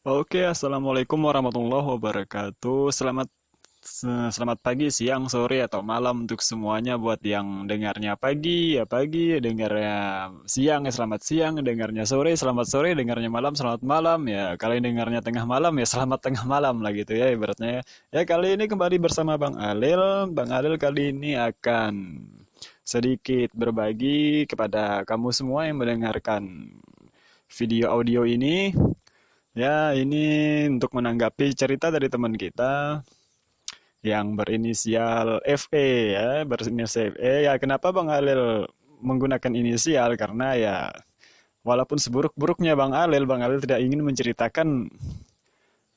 Oke, assalamualaikum warahmatullahi wabarakatuh. Selamat pagi, siang, sore, atau malam untuk semuanya. Buat yang dengarnya pagi, ya pagi, dengarnya siang, ya selamat siang, dengarnya sore, selamat sore, dengarnya malam, selamat malam. Ya, kalian dengarnya tengah malam, ya selamat tengah malam lah gitu ya ibaratnya. Ya, kali ini kembali bersama Bang Alil. Bang Alil kali ini akan sedikit berbagi kepada kamu semua yang mendengarkan video audio ini. Ya, ini untuk menanggapi cerita dari teman kita yang berinisial FE ya, berinisial FE. Ya, kenapa Bang Alil menggunakan inisial? Karena ya, walaupun seburuk-buruknya Bang Alil tidak ingin menceritakan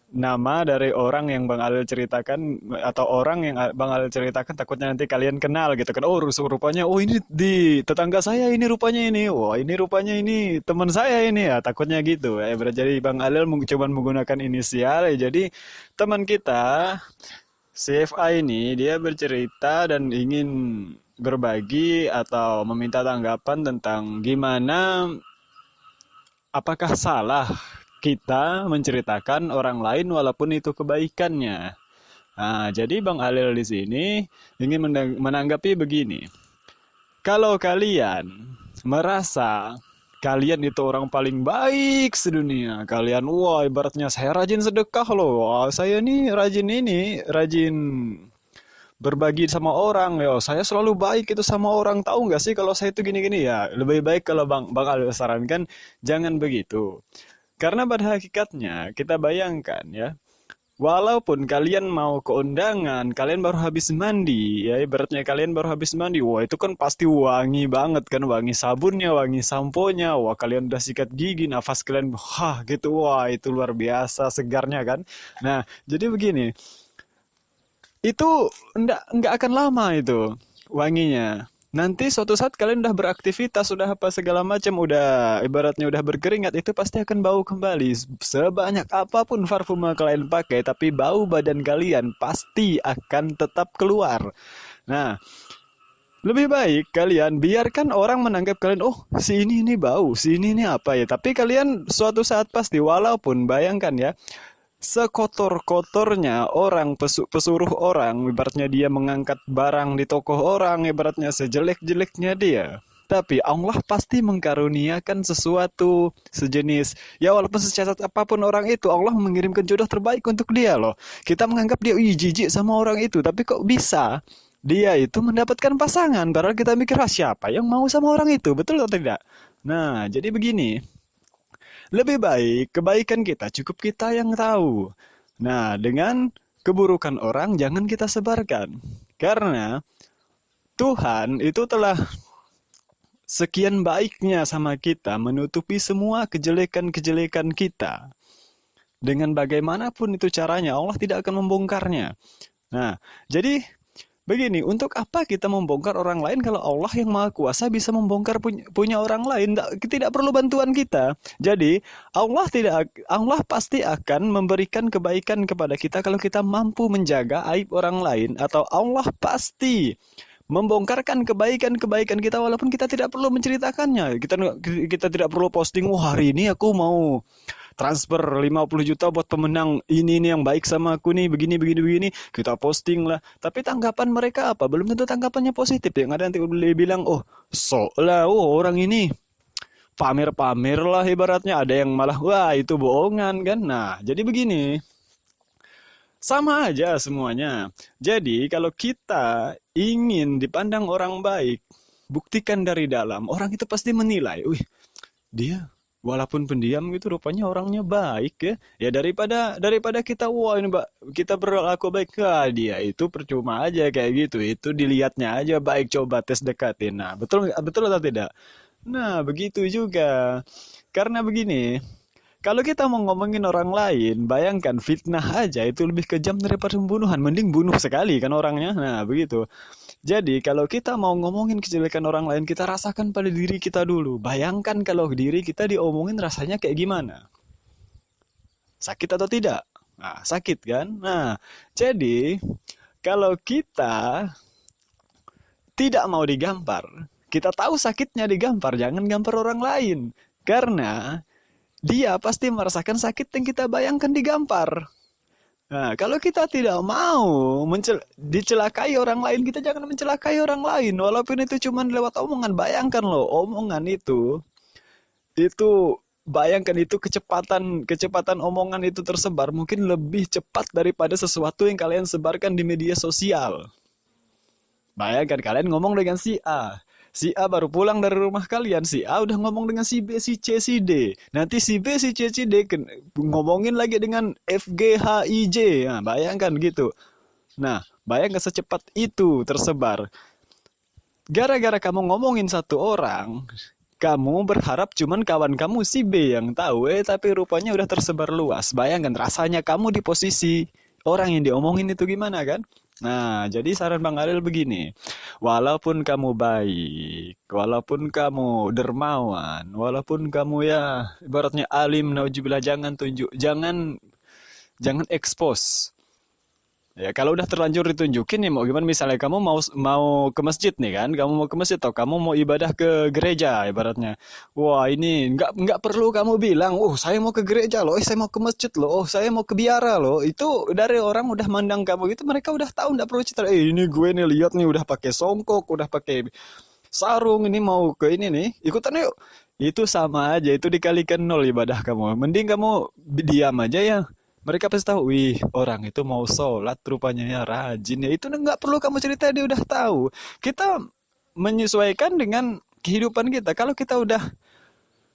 nama dari orang yang Bang Alil ceritakan atau orang yang Bang Alil ceritakan takutnya nanti kalian kenal gitu kan. Oh, rupanya oh ini di tetangga saya ini rupanya ini. Wah, ini rupanya ini teman saya ini ya. Takutnya gitu. Ya, jadi Bang Alil coba menggunakan inisial ya. Jadi teman kita CFA ini dia bercerita dan ingin berbagi atau meminta tanggapan tentang gimana apakah salah kita menceritakan orang lain walaupun itu kebaikannya? Nah, jadi Bang Alil di sini ingin menanggapi begini. Kalau kalian merasa kalian itu orang paling baik sedunia, kalian wah ibaratnya saya rajin sedekah loh, wah, saya nih rajin berbagi sama orang ya, saya selalu baik itu sama orang, tahu nggak sih kalau saya itu gini-gini ya, lebih baik kalau Bang Alil sarankan jangan begitu. Karena pada hakikatnya kita bayangkan ya, walaupun kalian mau ke undangan, kalian baru habis mandi, ya ibaratnya kalian baru habis mandi, wah itu kan pasti wangi banget kan, wangi sabunnya, wangi samponya, wah kalian udah sikat gigi, nafas kalian, wah gitu, wah itu luar biasa segarnya kan. Nah, jadi begini, itu nggak akan lama itu wanginya. Nanti suatu saat kalian udah beraktivitas, udah apa segala macam, udah ibaratnya udah berkeringat, itu pasti akan bau kembali. Sebanyak apapun parfum yang kalian pakai, tapi bau badan kalian pasti akan tetap keluar. Nah, lebih baik kalian biarkan orang menganggap kalian, oh si ini bau, si ini apa ya. Tapi kalian suatu saat pasti, walaupun bayangkan ya, sekotor-kotornya orang pesuruh orang, ibaratnya dia mengangkat barang di toko orang, ibaratnya sejelek-jeleknya dia. Tapi Allah pasti mengkaruniakan sesuatu sejenis. Ya walaupun secacat apapun orang itu, Allah mengirimkan jodoh terbaik untuk dia loh. Kita menganggap dia, ih jijik sama orang itu. Tapi kok bisa dia itu mendapatkan pasangan? Padahal kita mikir, ah, siapa yang mau sama orang itu? Betul atau tidak? Nah, jadi begini. Lebih baik kebaikan kita cukup kita yang tahu. Nah, dengan keburukan orang jangan kita sebarkan. Karena Tuhan itu telah sekian baiknya sama kita menutupi semua kejelekan-kejelekan kita. Dengan bagaimanapun itu caranya, Allah tidak akan membongkarnya. Nah, jadi begini, untuk apa kita membongkar orang lain kalau Allah yang Maha Kuasa bisa membongkar punya orang lain? Tidak perlu bantuan kita. Jadi, Allah pasti akan memberikan kebaikan kepada kita kalau kita mampu menjaga aib orang lain, atau Allah pasti membongkarkan kebaikan-kebaikan kita walaupun kita tidak perlu menceritakannya. Kita tidak perlu posting, wah hari ini aku mau transfer 50 juta buat pemenang ini yang baik sama aku nih, begini begini begini, kita posting lah. Tapi tanggapan mereka apa? Belum tentu tanggapannya positif. Yang ada nanti udah bilang, oh sok lah, oh orang ini pamer-pamer lah ibaratnya. Ada yang malah wah itu bohongan kan. Nah jadi begini, sama aja semuanya. Jadi kalau kita ingin dipandang orang baik, buktikan dari dalam. Orang itu pasti menilai, wih dia walaupun pendiam gitu rupanya orangnya baik ya. Ya daripada kita wah ini Mbak, kita berlaku baik ke dia itu percuma aja kayak gitu. Itu dilihatnya aja baik, coba tes dekatin. Nah, betul betul atau tidak? Nah, begitu juga. Karena begini, kalau kita mau ngomongin orang lain, bayangkan fitnah aja itu lebih kejam daripada pembunuhan. Mending bunuh sekali kan orangnya. Nah, begitu. Jadi, kalau kita mau ngomongin kejelekan orang lain, kita rasakan pada diri kita dulu. Bayangkan kalau diri kita diomongin rasanya kayak gimana? Sakit atau tidak? Nah, sakit kan? Nah, jadi kalau kita tidak mau digampar, kita tahu sakitnya digampar, jangan gampar orang lain. Karena dia pasti merasakan sakit yang kita bayangkan digampar. Nah, kalau kita tidak mau dicelakai orang lain, kita jangan mencelakai orang lain. Walaupun itu cuma lewat omongan. Bayangkan loh, omongan itu bayangkan itu kecepatan kecepatan omongan itu tersebar mungkin lebih cepat daripada sesuatu yang kalian sebarkan di media sosial. Bayangkan kalian ngomong dengan si A. Si A baru pulang dari rumah kalian. Si A udah ngomong dengan si B, si C, si D. Nanti si B, si C, si D ngomongin lagi dengan F, G, H, I, J. Nah, bayangkan gitu. Nah, bayangkan secepat itu tersebar. Gara-gara kamu ngomongin satu orang, kamu berharap cuman kawan kamu si B yang tahu, tapi rupanya udah tersebar luas. Bayangkan rasanya kamu di posisi orang yang diomongin itu gimana kan? Nah, jadi saran Bang Aril begini. Walaupun kamu baik, walaupun kamu dermawan, walaupun kamu ya ibaratnya alim, naujubillah, jangan jangan expose. Ya, kalau udah terlanjur ditunjukin nih mau gimana misalnya kamu mau mau ke masjid nih kan, kamu mau ke masjid atau kamu mau ibadah ke gereja ibaratnya. Wah, ini nggak perlu kamu bilang, "Oh, saya mau ke gereja loh, saya mau ke masjid loh, oh, saya mau ke biara loh." Itu dari orang udah mandang kamu gitu, mereka udah tahu nggak perlu cerita. Ini gue nih lihat nih udah pakai songkok, udah pakai sarung, ini mau ke ini nih, ikutan yuk. Itu sama aja, itu dikalikan nol ibadah kamu. Mending kamu diam aja ya. Mereka pasti tahu, wih orang itu mau sholat rupanya ya rajin ya. Itu nggak perlu kamu cerita, dia udah tahu. Kita menyesuaikan dengan kehidupan kita. Kalau kita udah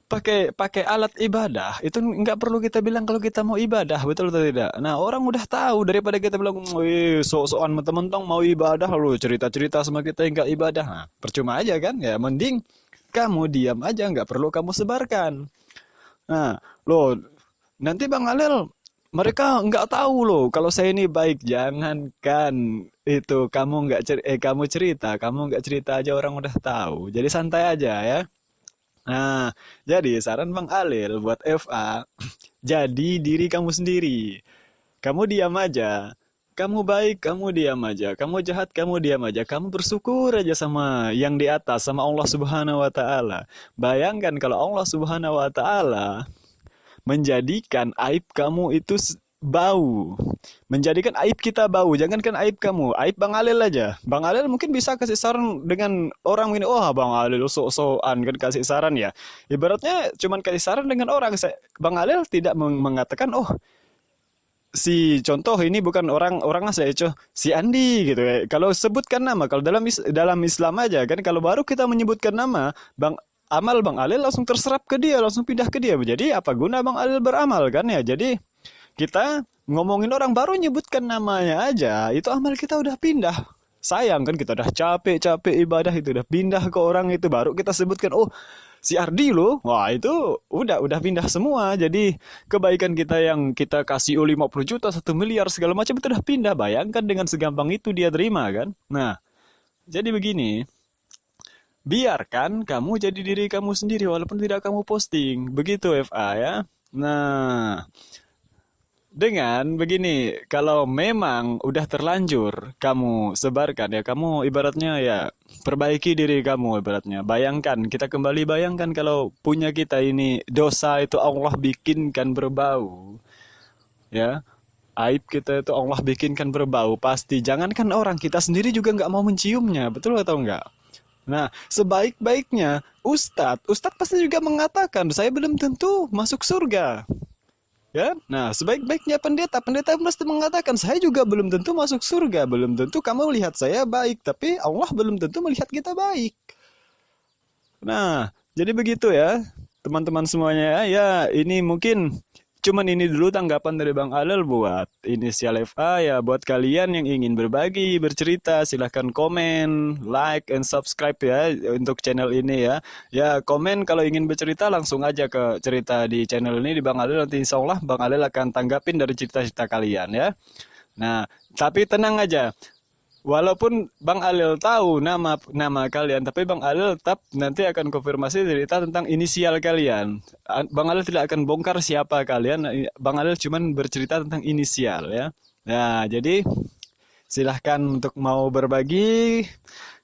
pakai pakai alat ibadah, itu nggak perlu kita bilang kalau kita mau ibadah, betul atau tidak? Nah, orang udah tahu daripada kita bilang, wih sok-sokan mentang-mentang mau ibadah lalu cerita-cerita sama kita yang nggak ibadah. Nah, percuma aja kan? Ya, mending kamu diam aja, nggak perlu kamu sebarkan. Nah, loh, nanti Bang Alel, mereka nggak tahu loh kalau saya ini baik. Jangankan itu kamu kamu cerita, kamu nggak cerita aja orang udah tahu. Jadi santai aja ya. Nah, jadi saran Bang Alil buat FA, jadi diri kamu sendiri. Kamu diam aja. Kamu baik, kamu diam aja. Kamu jahat, kamu diam aja. Kamu bersyukur aja sama yang di atas, sama Allah Subhanahu wa taala. Bayangkan kalau Allah Subhanahu wa taala menjadikan aib kamu itu bau. Menjadikan aib kita bau. Jangankan aib kamu, aib Bang Alil aja. Bang Alil mungkin bisa kasih saran dengan orang ini. Oh, Bang Alil sok-sokan kan kasih saran ya. Ibaratnya cuman kasih saran dengan orang. Bang Alil tidak mengatakan, oh si contoh ini bukan orang asli itu si Andi gitu ya. Kalau sebutkan nama, kalau dalam Islam aja kan, kalau baru kita menyebutkan nama, Bang Alil langsung terserap ke dia, langsung pindah ke dia. Jadi apa guna Bang Alil beramal kan ya? Jadi kita ngomongin orang baru nyebutkan namanya aja, itu amal kita udah pindah. Sayang kan kita udah capek-capek ibadah itu udah pindah ke orang itu baru kita sebutkan, oh si Ardi loh. Wah, itu udah pindah semua. Jadi kebaikan kita yang kita kasih 50 juta, 1 miliar segala macam itu udah pindah. Bayangkan dengan segampang itu dia terima kan? Nah, jadi begini, biarkan kamu jadi diri kamu sendiri walaupun tidak kamu posting. Begitu FA ya. Nah, dengan begini, kalau memang udah terlanjur kamu sebarkan ya, kamu ibaratnya ya perbaiki diri kamu ibaratnya. Bayangkan, kita kembali bayangkan kalau punya kita ini dosa itu Allah bikinkan berbau. Ya, aib kita itu Allah bikinkan berbau pasti. Jangankan orang, kita sendiri juga nggak mau menciumnya, betul atau enggak? Nah, sebaik-baiknya Ustadz pasti juga mengatakan, saya belum tentu masuk surga. Ya, nah sebaik-baiknya pendeta pasti mengatakan, saya juga belum tentu masuk surga, belum tentu kamu lihat saya baik, tapi Allah belum tentu melihat kita baik. Nah, jadi begitu ya, teman-teman semuanya ya. Ya, ini mungkin cuman ini dulu tanggapan dari Bang Alel buat inisial FA ya. Buat kalian yang ingin berbagi, bercerita, silahkan komen, like, and subscribe ya untuk channel ini ya. Ya, komen kalau ingin bercerita langsung aja ke cerita di channel ini di Bang Alel. Nanti insya Allah Bang Alel akan tanggapin dari cerita-cerita kalian ya. Nah, tapi tenang aja. Walaupun Bang Alil tahu nama kalian, tapi Bang Alil tetap nanti akan konfirmasi cerita tentang inisial kalian. Bang Alil tidak akan bongkar siapa kalian. Bang Alil cuma bercerita tentang inisial ya. Nah, jadi silahkan untuk mau berbagi.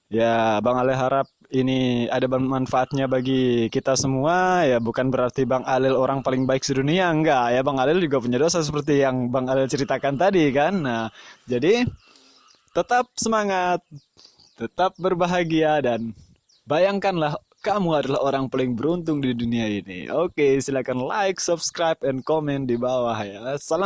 Ya, Bang Alil harap ini ada manfaatnya bagi kita semua, ya bukan berarti Bang Alil orang paling baik sedunia, enggak ya. Bang Alil juga punya dosa seperti yang Bang Alil ceritakan tadi kan. Nah, jadi tetap semangat, tetap berbahagia, dan bayangkanlah kamu adalah orang paling beruntung di dunia ini. Oke, silakan like, subscribe, and comment di bawah ya. Salam.